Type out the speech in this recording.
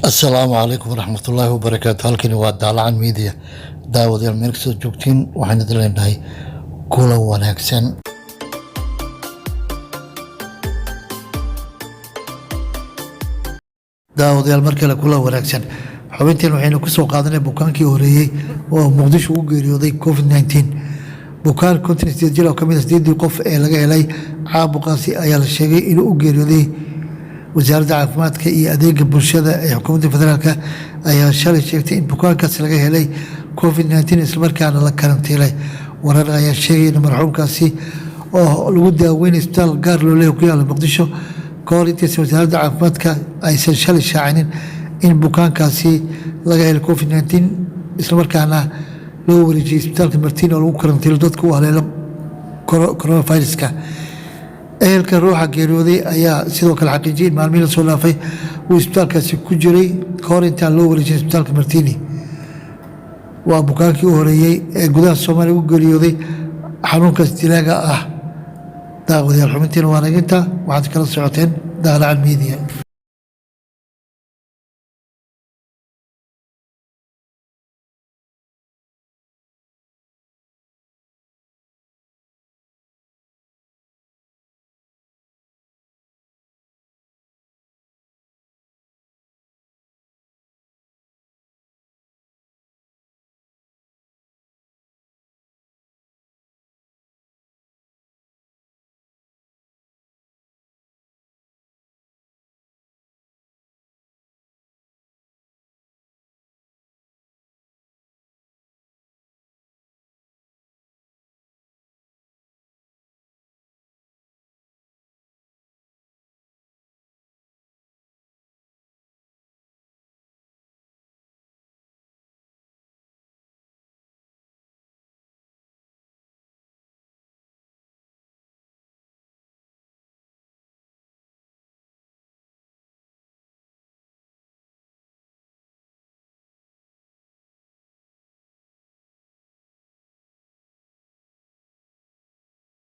asalaamu calaykum waraxmatullaahi wabarakaatu. Halkani waa daalacan miidiya. Daawadayaal meel kasoo joogtiin waxaan idin leenahay kulan wanaagsan. daawadayaal mar kale kulan wanaagsan. xubinteen waxaynu ku soo qaadanay bukaankii horeeyey oo muqdisho u geeriyooday covid-19. bukaan 58 jir oo ka mid ah 8 qof ee laga helay caabuqaasi ayaa la sheegay inuu u geeriyooday. wasaaradda caafimaadka iyo adeega bulshada ee xukuumadda federaalk ayaa shalay sheegtay in bukaankaasi laga helay covid-19 islamarkaana la karantiilay. warar ayaa sheegay in marxuumkaasi oo lagu daaweynay isbitaal gaar loo leeyahay ku yaala muqdisho ka hor intaysan wasaaradda caafimaadka aysan shalay shaacinin in bukaankaasi laga helay covid-19 islamarkaana loo wareejiyey isbitaalka martiin oo lagu karantiilo dadka u haleelo coronaviruska. ehelka ruuxa geeriyooday ayaa sidoo kale xaqiijiyay in maalmihii la soo dhaafay uu isbitaalkaasi ku jiray ka hor intaan loo wareejin isbitaalka martiini. waa bukaankii u horeeyey ee gudaha soomaaliya u geeriyooday xanuunkaas dilaaga ah. daawadayaal xubintiina waa naginta waxaad kala socoteen daalacan miidiya.